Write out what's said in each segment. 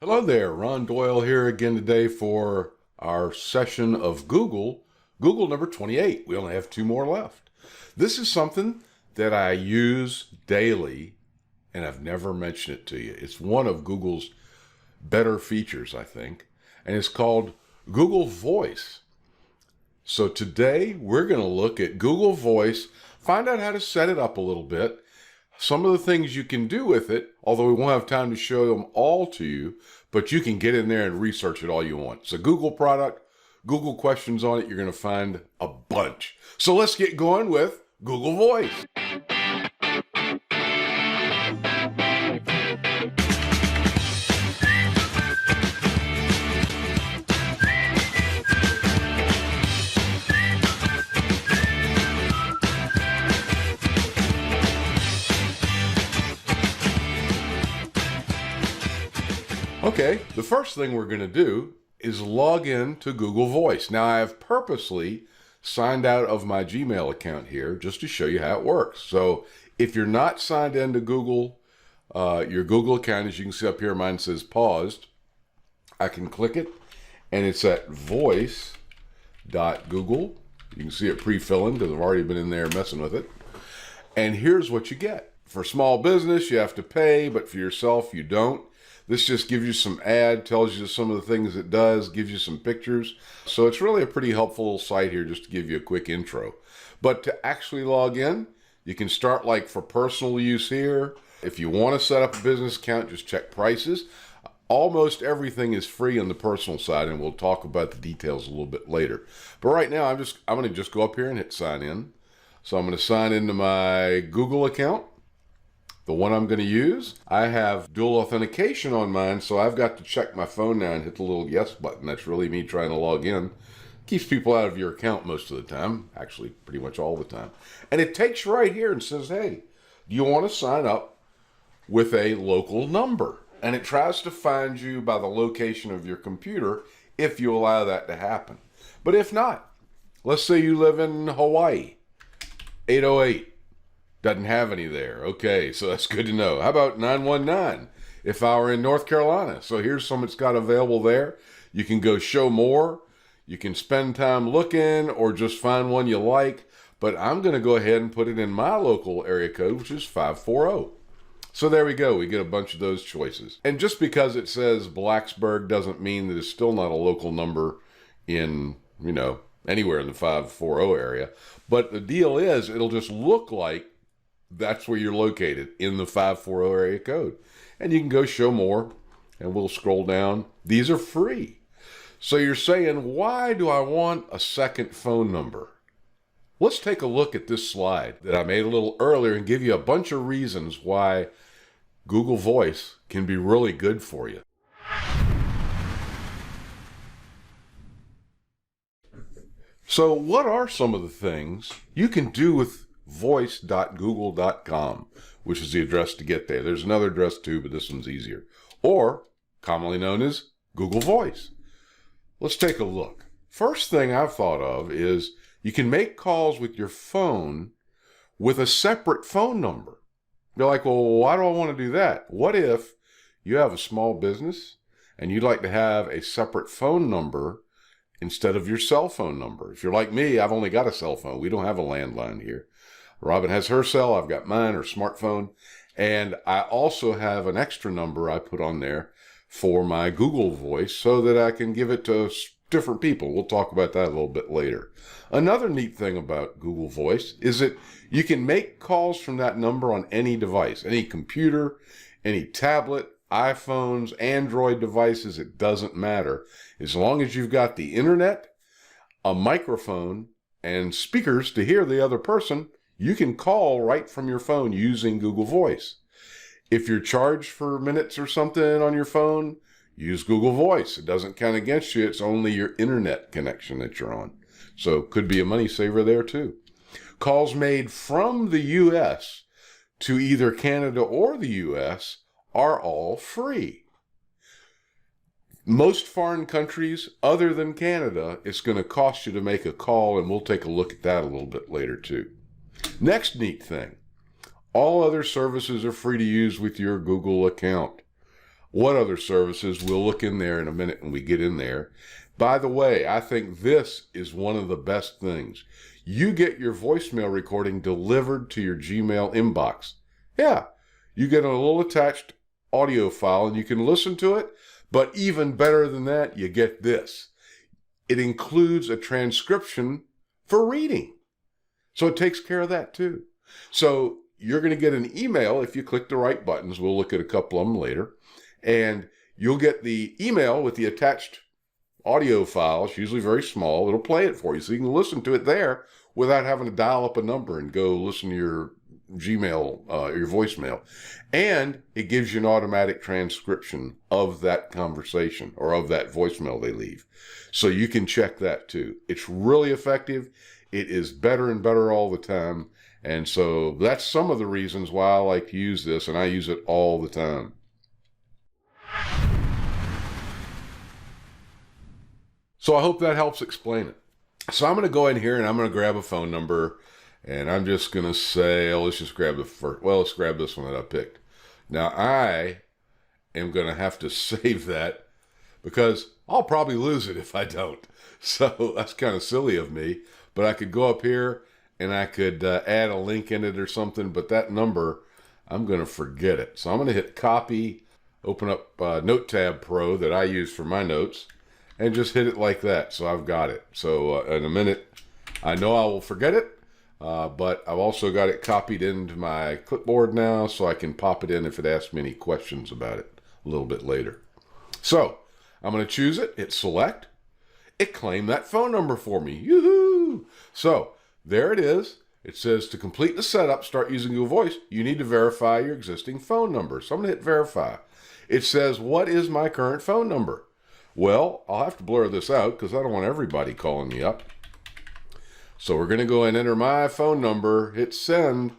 Hello there, Ron Doyle here again today for our session of Google number 28. We only have 2 more left. This is something that I use daily and I've never mentioned it to you. It's one of Google's better features, I think, and it's called Google Voice. So today we're going to look at Google Voice, find out how to set it up a little bit, some of the things you can do with it, although we won't have time to show them all to you, but you can get in there and research it all you want. It's a Google product, Google questions on it, you're going to find a bunch. So let's get going with Google Voice. Okay, the first thing we're going to do is log in to Google Voice. Now, I have purposely signed out of my Gmail account here just to show you how it works. So if you're not signed into Google, your Google account, as you can see up here, mine says paused. I can click it, and it's at voice.google. You can see it pre-filling because I've already been in there messing with it. And here's what you get. For small business, you have to pay, but for yourself, you don't. This just gives you some ad, tells you some of the things it does, gives you some pictures. So it's really a pretty helpful little site here just to give you a quick intro. But to actually log in, you can start like for personal use here. If you want to set up a business account, just check prices. Almost everything is free on the personal side, and we'll talk about the details a little bit later. But right now, I'm going to just go up here and hit sign in. So I'm going to sign into my Google account. The one I'm going to use, I have dual authentication on mine, so I've got to check my phone now and hit the little yes button. That's really me trying to log in. Keeps people out of your account most of the time, actually pretty much all the time. And it takes you right here and says, hey, do you want to sign up with a local number? And it tries to find you by the location of your computer if you allow that to happen. But if not, let's say you live in Hawaii, 808. Doesn't have any there. Okay, so that's good to know. How about 919 if I were in North Carolina? So here's some it's got available there. You can go show more. You can spend time looking or just find one you like. But I'm going to go ahead and put it in my local area code, which is 540. So there we go. We get a bunch of those choices. And just because it says Blacksburg doesn't mean that it's still not a local number in, anywhere in the 540 area. But the deal is it'll just look like that's where you're located in the 540 area code. And you can go show more and we'll scroll down. These are free. So you're saying, why do I want a second phone number? Let's take a look at this slide that I made a little earlier and give you a bunch of reasons why Google Voice can be really good for you. So what are some of the things you can do with voice.google.com, which is the address to get there? There's another address too, but this one's easier. Or, commonly known as Google Voice. Let's take a look. First thing I've thought of is you can make calls with your phone with a separate phone number. You're like, well, why do I want to do that? What if you have a small business and you'd like to have a separate phone number instead of your cell phone number? If you're like me, I've only got a cell phone. We don't have a landline here. Robin has her cell, I've got mine, her smartphone, and I also have an extra number I put on there for my Google Voice so that I can give it to different people. We'll talk about that a little bit later. Another neat thing about Google Voice is that you can make calls from that number on any device, any computer, any tablet, iPhones, Android devices, it doesn't matter. As long as you've got the internet, a microphone, and speakers to hear the other person, you can call right from your phone using Google Voice. If you're charged for minutes or something on your phone, use Google Voice. It doesn't count against you. It's only your internet connection that you're on. So could be a money saver there too. Calls made from the U.S. to either Canada or the U.S. are all free. Most foreign countries other than Canada, it's going to cost you to make a call, and we'll take a look at that a little bit later too. Next neat thing, all other services are free to use with your Google account. What other services? We'll look in there in a minute when we get in there. By the way, I think this is one of the best things. You get your voicemail recording delivered to your Gmail inbox. Yeah, you get a little attached audio file and you can listen to it. But even better than that, you get this. It includes a transcription for reading. So it takes care of that too. So you're going to get an email if you click the right buttons. We'll look at a couple of them later. And you'll get the email with the attached audio files, usually very small. It'll play it for you so you can listen to it there without having to dial up a number and go listen to your Gmail, your voicemail. And it gives you an automatic transcription of that conversation or of that voicemail they leave. So you can check that too. It's really effective. It is better and better all the time. And so that's some of the reasons why I like to use this, and I use it all the time. So I hope that helps explain it. So I'm going to go in here and I'm going to grab a phone number, and I'm just going to say, oh, let's just grab the first. Well, let's grab this one that I picked. Now I am going to have to save that because I'll probably lose it if I don't. So that's kind of silly of me, but I could go up here and I could add a link in it or something, but that number, I'm going to forget it. So I'm going to hit copy, open up Note Tab Pro that I use for my notes, and just hit it like that. So I've got it. So in a minute, I know I will forget it, but I've also got it copied into my clipboard now, so I can pop it in if it asks me any questions about it a little bit later. So I'm going to choose it, hit select. It claimed that phone number for me. Yoo-hoo! So there it is. It says to complete the setup, start using Google Voice, you need to verify your existing phone number. So I'm going to hit verify. It says, what is my current phone number? Well, I'll have to blur this out because I don't want everybody calling me up. So we're going to go and enter my phone number, hit send,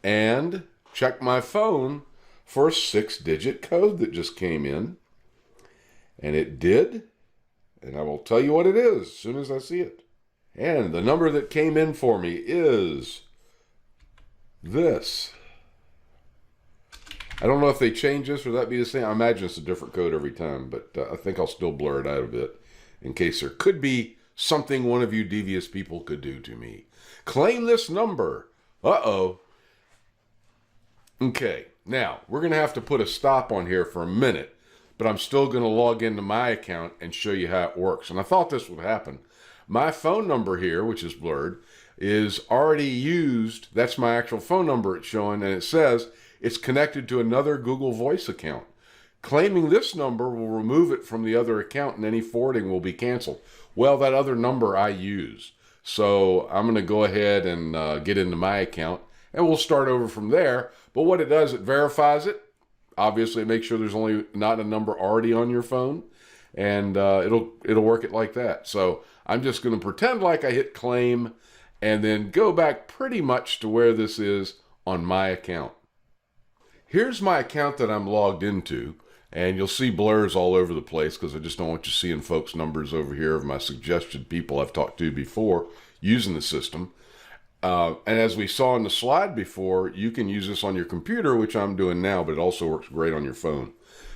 and check my phone for a 6-digit code that just came in. And it did. And I will tell you what it is as soon as I see it. And the number that came in for me is this. I don't know if they change this or that be the same. I imagine it's a different code every time, but I think I'll still blur it out a bit in case there could be something one of you devious people could do to me. Claim this number. Uh-oh. Okay, now we're going to have to put a stop on here for a minute, but I'm still going to log into my account and show you how it works. And I thought this would happen. My phone number here, which is blurred, is already used. That's my actual phone number it's showing, and it says it's connected to another Google Voice account. Claiming this number will remove it from the other account and any forwarding will be canceled. Well, that other number I use. So I'm going to go ahead and get into my account and we'll start over from there. But what it does, it verifies it. Obviously, it makes sure there's only not a number already on your phone, and it'll work it like that. So I'm just going to pretend like I hit claim and then go back pretty much to where this is on my account. Here's my account that I'm logged into, and you'll see blurs all over the place because I just don't want you seeing folks' numbers over here of my suggested people I've talked to before using the system. And as we saw in the slide before, you can use this on your computer, which I'm doing now, but it also works great on your phone.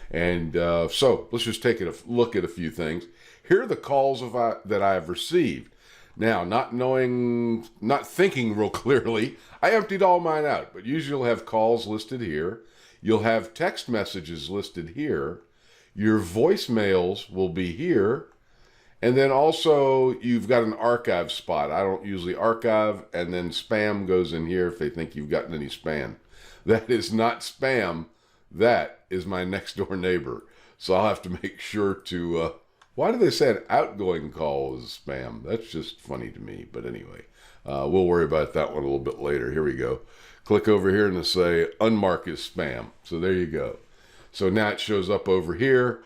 And so let's just take a look at a few things. Here are the calls that I have received. Now, not thinking real clearly, I emptied all mine out, but usually you'll have calls listed here. You'll have text messages listed here. Your voicemails will be here. And then also you've got an archive spot. I don't usually archive, and then spam goes in here if they think you've gotten any spam. That is not spam. That is my next door neighbor. So I'll have to make sure to, why do they say an outgoing call is spam? That's just funny to me. But anyway, we'll worry about that one a little bit later. Here we go. Click over here and say unmark as spam. So there you go. So now it shows up over here.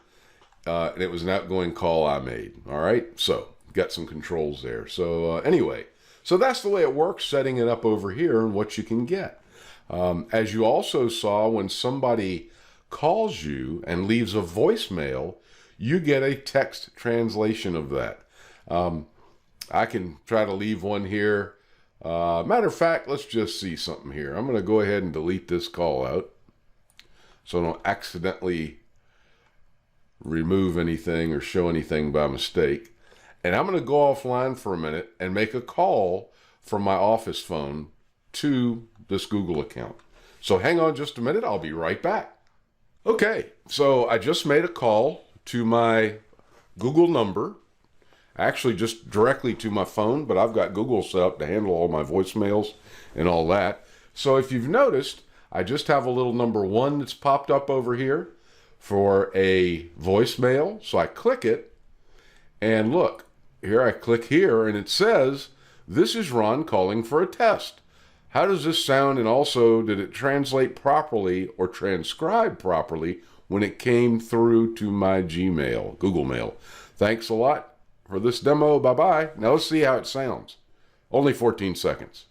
And it was an outgoing call I made. All right. So got some controls there. So anyway, so that's the way it works, setting it up over here and what you can get. As you also saw, when somebody calls you and leaves a voicemail, you get a text translation of that. I can try to leave one here. Matter of fact, let's just see something here. I'm going to go ahead and delete this call out so I don't accidentally remove anything or show anything by mistake. And I'm going to go offline for a minute and make a call from my office phone to this Google account. So hang on just a minute. I'll be right back. Okay, so I just made a call to my Google number, actually just directly to my phone, but I've got Google set up to handle all my voicemails and all that. So if you've noticed, I just have a little number 1 that's popped up over here for a voicemail. So I click it, and look, here I click here, and it says, "This is Ron calling for a test. How does this sound, and also did it translate properly or transcribe properly when it came through to my Gmail, Google Mail? Thanks a lot for this demo. Bye-bye." Now let's see how it sounds. Only 14 seconds.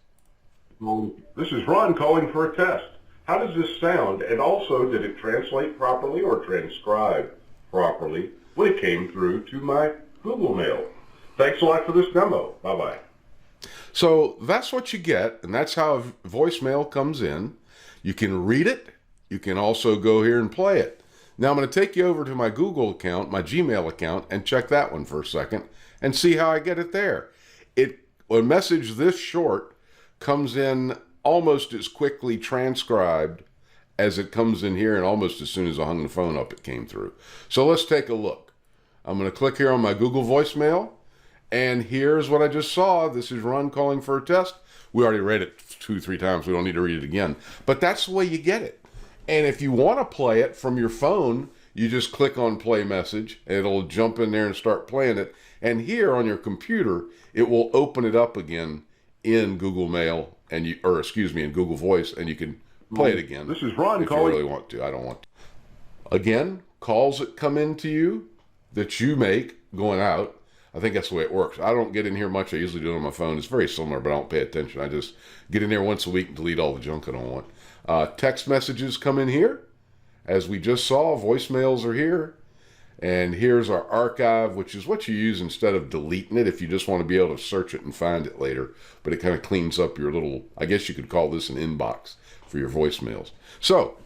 "This is Ron calling for a test. How does this sound, and also did it translate properly or transcribe properly when it came through to my Google Mail? Thanks a lot for this demo. Bye-bye." So that's what you get, and that's how voicemail comes in. You can read it. You can also go here and play it. Now I'm going to take you over to my Google account, my Gmail account, and check that one for a second and see how I get it there. A message this short comes in almost as quickly transcribed as it comes in here, and almost as soon as I hung the phone up, it came through. So let's take a look. I'm going to click here on my Google voicemail, and here's what I just saw. "This is Ron calling for a test." We already read it 2-3 times. We don't need to read it again. But that's the way you get it. And if you want to play it from your phone, you just click on play message, and it'll jump in there and start playing it. And here on your computer, it will open it up again in Google Mail, and in Google Voice, and you can play it again. "This is Ron calling." If you really want to. I don't want to. Again, calls that come into you that you make going out. I think that's the way it works. I don't get in here much. I usually do it on my phone. It's very similar, but I don't pay attention. I just get in there once a week and delete all the junk I don't want. Text messages come in here. As we just saw, voicemails are here. And here's our archive, which is what you use instead of deleting it if you just want to be able to search it and find it later. But it kind of cleans up your little, I guess you could call this an inbox for your voicemails. So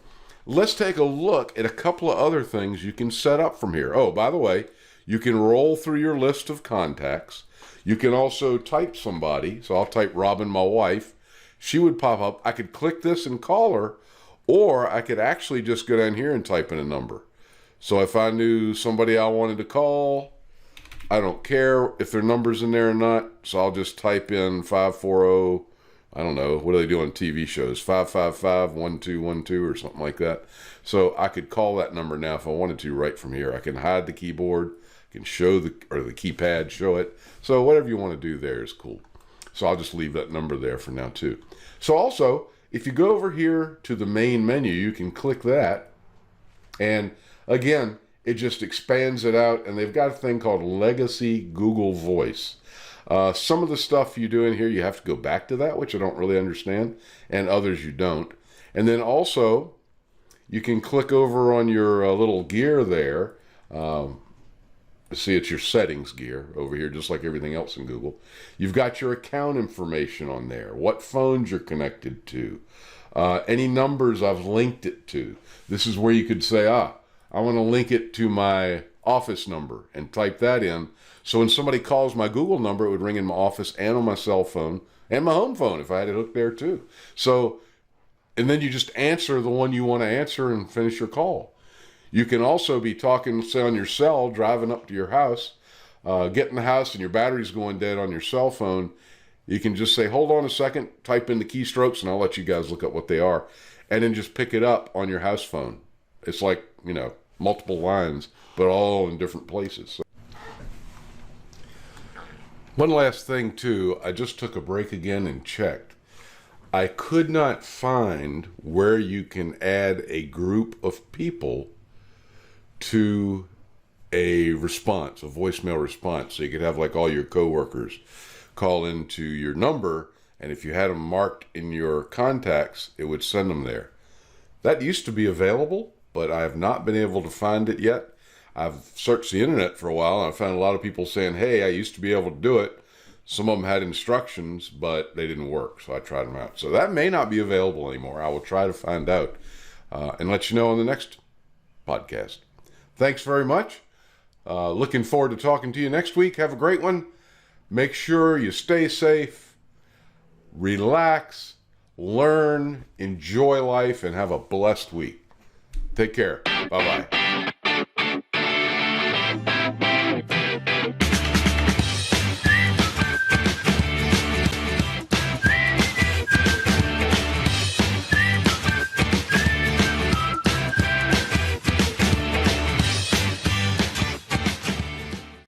let's take a look at a couple of other things you can set up from here. Oh, by the way, you can roll through your list of contacts. You can also type somebody. So I'll type Robin, my wife. She would pop up. I could click this and call her, or I could actually just go down here and type in a number. So if I knew somebody I wanted to call, I don't care if their number's in there or not. So I'll just type in 540, I don't know, what do they do on TV shows? 555-1212 or something like that. So I could call that number now if I wanted to right from here. I can hide the keyboard, I can show the keypad, show it. So whatever you want to do there is cool. So I'll just leave that number there for now too. So also, if you go over here to the main menu, you can click that. And again, it just expands it out, and they've got a thing called Legacy Google Voice. Some of the stuff you do in here, you have to go back to that, which I don't really understand, and others you don't. And then also, you can click over on your little gear there. See, it's your settings gear over here, just like everything else in Google. You've got your account information on there, what phones you're connected to, any numbers I've linked it to. This is where you could say, I want to link it to my office number and type that in. So when somebody calls my Google number, it would ring in my office and on my cell phone and my home phone if I had it hooked there too. So, and then you just answer the one you want to answer and finish your call. You can also be talking, say, on your cell, driving up to your house, get in the house and your battery's going dead on your cell phone. You can just say, hold on a second, type in the keystrokes, and I'll let you guys look up what they are, and then just pick it up on your house phone. It's like, multiple lines, but all in different places. So. One last thing, too. I just took a break again and checked. I could not find where you can add a group of people to a response, a voicemail response. So you could have like all your coworkers call into your number, and if you had them marked in your contacts, it would send them there. That used to be available, but I have not been able to find it yet. I've searched the internet for a while, and I found a lot of people saying, hey, I used to be able to do it. Some of them had instructions, but they didn't work, so I tried them out. So that may not be available anymore. I will try to find out and let you know on the next podcast. Thanks very much. Looking forward to talking to you next week. Have a great one. Make sure you stay safe, relax, learn, enjoy life, and have a blessed week. Take care. Bye-bye.